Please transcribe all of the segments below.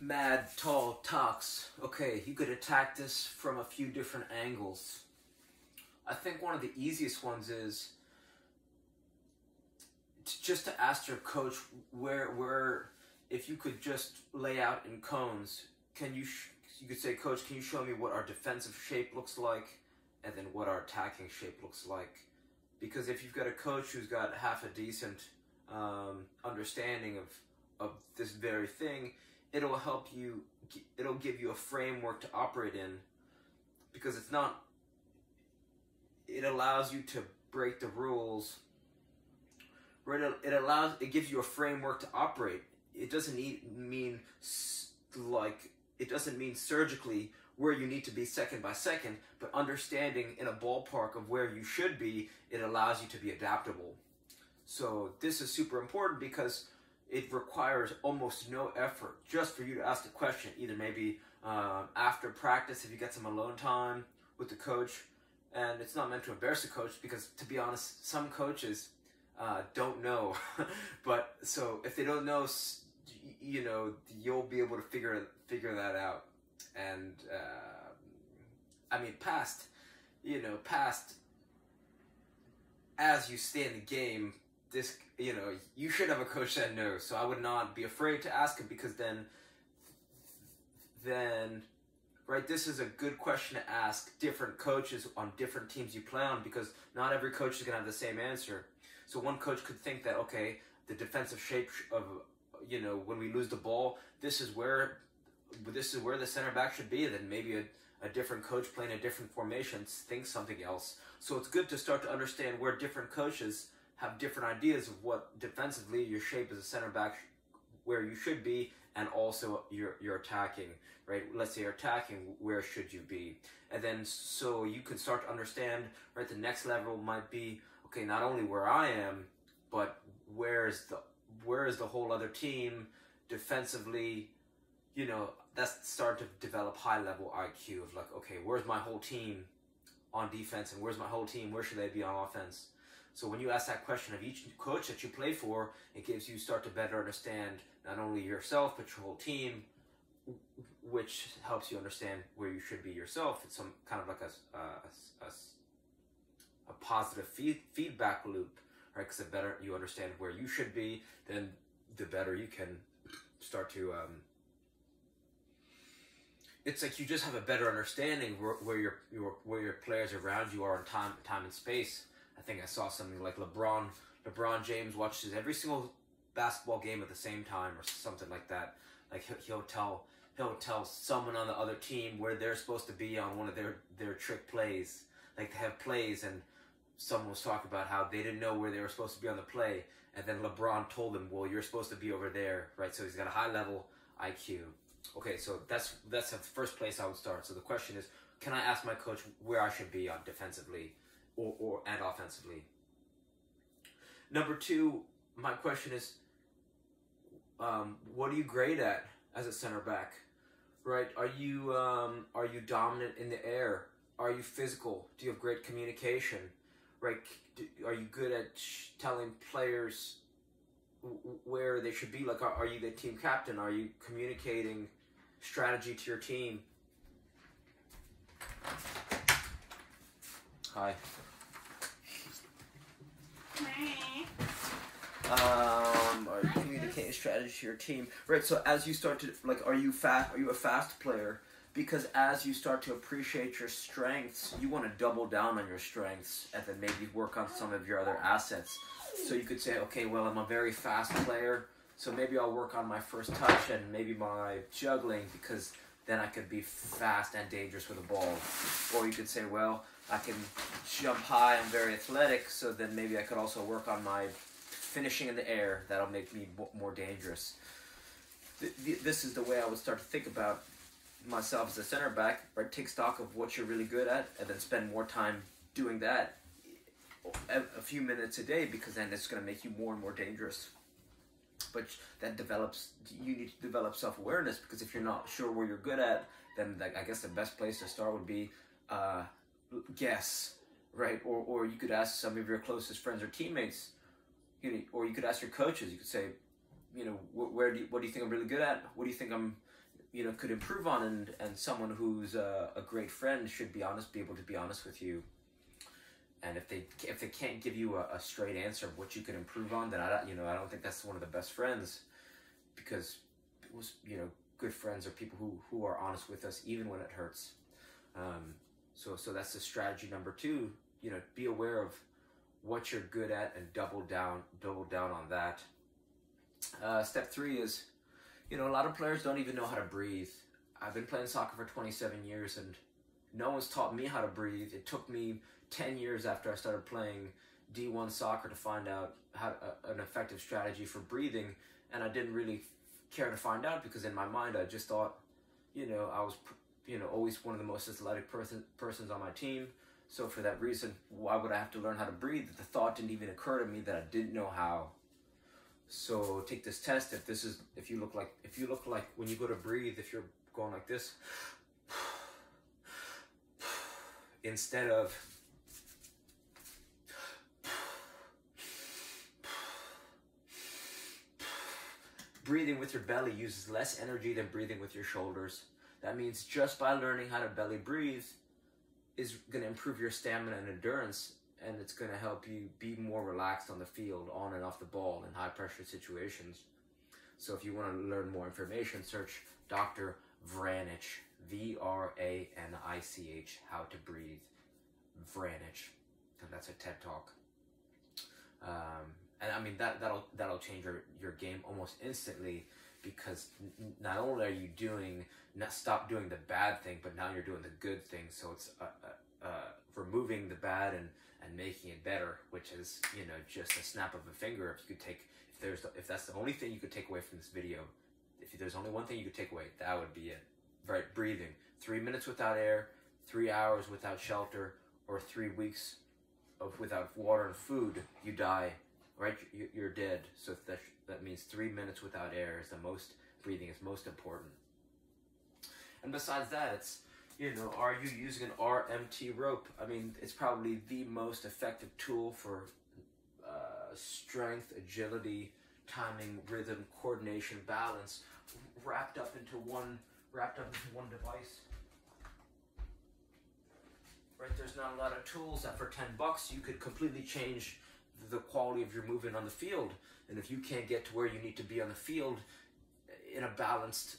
Mad, tall, talks. Okay, you could attack this from a few different angles. I think one of the easiest ones is just to ask your coach where if you could just lay out in cones, you could say, Coach, can you show me what our defensive shape looks like, and then what our attacking shape looks like? Because if you've got a coach who's got half a decent understanding of this very thing, it'll help you. It'll give you a framework to operate in, because it's not. It allows you to break the rules. Right? It gives you a framework to operate. It doesn't mean surgically where you need to be second by second, but understanding in a ballpark of where you should be, it allows you to be adaptable. So this is super important because it requires almost no effort just for you to ask a question, either maybe after practice if you get some alone time with the coach. And it's not meant to embarrass the coach, because to be honest, some coaches don't know. But so if they don't know, you'll be able to figure that out. And I mean, past as you stay in the game, this you should have a coach that knows. So I would not be afraid to ask him, because then right, this is a good question to ask different coaches on different teams you play on, because not every coach is gonna have the same answer. So one coach could think that, okay, the defensive shape of when we lose the ball, this is where the center back should be. Then maybe a different coach playing a different formation thinks something else. So it's good to start to understand where different coaches have different ideas of what defensively your shape as a center back where you should be, and also you're attacking, right? Let's say you're attacking, where should you be? And then so you can start to understand, right, the next level might be, okay, not only where I am, but where is the whole other team defensively. That's starting to develop high level IQ of like, okay, where's my whole team on defense, and where's my whole team, where should they be on offense? So when you ask that question of each coach that you play for, it gives you start to better understand not only yourself, but your whole team, which helps you understand where you should be yourself. It's some kind of like a positive feedback loop, right? Because the better you understand where you should be, then the better you can start to. It's like you just have a better understanding where your players around you are in time and space. I think I saw something like LeBron James watches every single basketball game at the same time, or something like that. Like he'll tell someone on the other team where they're supposed to be on one of their trick plays. Like they have plays, and someone was talking about how they didn't know where they were supposed to be on the play, and then LeBron told them, well, you're supposed to be over there, right? So he's got a high level IQ. Okay, so that's the first place I would start. So the question is, can I ask my coach where I should be on defensively and offensively? Number two, my question is, what are you great at as a center back? Right? Are you dominant in the air? Are you physical? Do you have great communication? Right? Are you good at telling players where they should be? Like, are you the team captain? Are you communicating strategy to your team? Hi. Are you communicating strategy to your team? Right, so as you start to, like, are you a fast player? Because as you start to appreciate your strengths, you want to double down on your strengths and then maybe work on some of your other assets. So you could say, okay, well, I'm a very fast player, so maybe I'll work on my first touch and maybe my juggling, because then I could be fast and dangerous with the ball. Or you could say, well, I can jump high, I'm very athletic, so then maybe I could also work on my finishing in the air. That'll make me more dangerous. This is the way I would start to think about myself as a center back, right? Take stock of what you're really good at, and then spend more time doing that a few minutes a day, because then it's going to make you more and more dangerous. But that you need to develop self-awareness, because if you're not sure where you're good at, then I guess the best place to start would be guess, right? Or you could ask some of your closest friends or teammates, or you could ask your coaches. You could say, what do you think I'm really good at? What do you think I'm, could improve on, and someone who's a great friend should be able to be honest with you. And if they can't give you a straight answer of what you can improve on, then I don't think that's one of the best friends, because good friends are people who are honest with us even when it hurts. So that's the strategy number 2. Be aware of what you're good at and double down on that. Step 3 is, a lot of players don't even know how to breathe. I've been playing soccer for 27 years and no one's taught me how to breathe. It took me 10 years after I started playing D1 soccer to find out an effective strategy for breathing, and I didn't really care to find out, because in my mind I just thought, I was always one of the most athletic persons on my team. So for that reason, why would I have to learn how to breathe? The thought didn't even occur to me that I didn't know how. So take this test. If you look like when you go to breathe, if you're going like this, instead of breathing with your belly uses less energy than breathing with your shoulders. That means just by learning how to belly breathe is going to improve your stamina and endurance, and it's going to help you be more relaxed on the field, on and off the ball in high pressure situations. So if you want to learn more information, search Dr. Vranich, Vranich, how to breathe, Vranich, and that's a TED Talk. And I mean that'll change your game almost instantly, because not only are you stop doing the bad thing, but now you're doing the good thing. So it's removing the bad and making it better, which is just a snap of a finger. If that's the only thing you could take away from this video, if there's only one thing you could take away, that would be it. Right, breathing. 3 minutes without air, 3 hours without shelter, or 3 weeks without water and food, you die. Right, you're dead. So that means 3 minutes without air is breathing is most important. And besides that, it's, are you using an RMT rope? I mean, it's probably the most effective tool for strength, agility, timing, rhythm, coordination, balance, wrapped up into one device. Right, there's not a lot of tools that for $10 you could completely change the quality of your movement on the field. And if you can't get to where you need to be on the field in a balanced,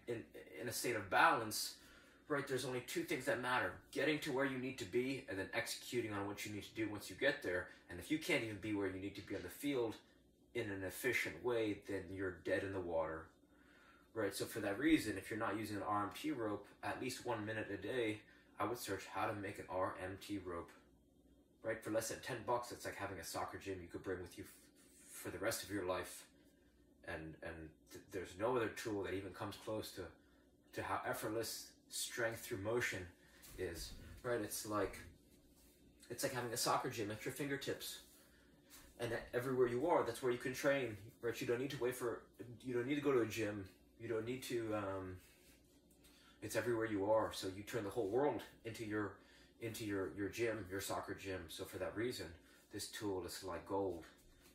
in a state of balance, right, there's only 2 things that matter: getting to where you need to be, and then executing on what you need to do once you get there. And if you can't even be where you need to be on the field in an efficient way, then you're dead in the water. Right, so for that reason, if you're not using an RMT rope at least 1 minute a day, I would search how to make an RMT rope. Right, for less than $10, it's like having a soccer gym you could bring with you for the rest of your life, and there's no other tool that even comes close to how effortless strength through motion is. Right, it's like having a soccer gym at your fingertips, and everywhere you are, that's where you can train. Right, you don't need to go to a gym. You don't need to. It's everywhere you are. So you turn the whole world into your gym, your soccer gym. So for that reason, this tool is like gold,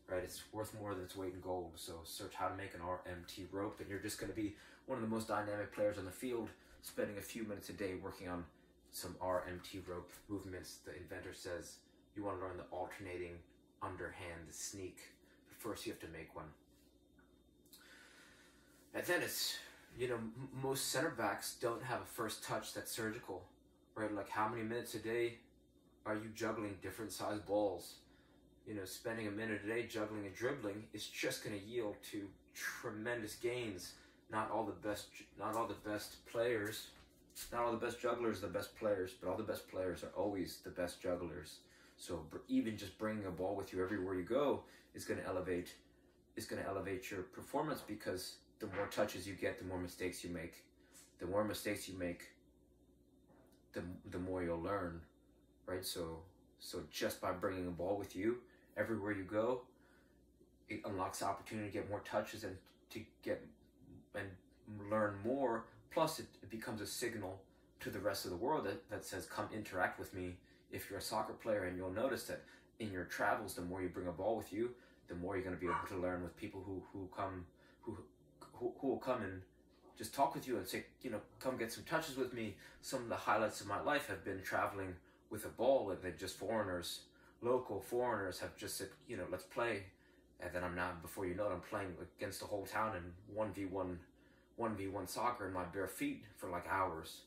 right? It's worth more than its weight in gold. So search how to make an RMT rope, and you're just going to be one of the most dynamic players on the field, spending a few minutes a day working on some RMT rope movements. The inventor says you want to learn the alternating underhand, the sneak, but first you have to make one. And then it's, most center backs don't have a first touch that's surgical. Right, like how many minutes a day are you juggling different size balls? Spending a minute a day juggling and dribbling is just going to yield to tremendous gains. Not all the best players, not all the best jugglers are the best players, but all the best players are always the best jugglers. So even just bringing a ball with you everywhere you go is going to elevate your performance, because the more touches you get, the more mistakes you make. The more mistakes you make, the more you'll learn, right? So just by bringing a ball with you everywhere you go, it unlocks the opportunity to get more touches and to get and learn more. Plus, it becomes a signal to the rest of the world that says, come interact with me. If you're a soccer player, and you'll notice that in your travels, the more you bring a ball with you, the more you're going to be able to learn with people who will come just talk with you and say, you know, come get some touches with me. Some of the highlights of my life have been traveling with a ball, and they're just local foreigners have just said, you know, let's play. And then I'm now, before you know it, I'm playing against the whole town in 1v1 soccer in my bare feet for like hours,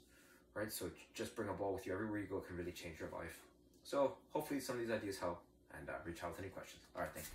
right? So just bring a ball with you everywhere you go. It can really change your life. So hopefully some of these ideas help, and reach out with any questions. All right, thank you.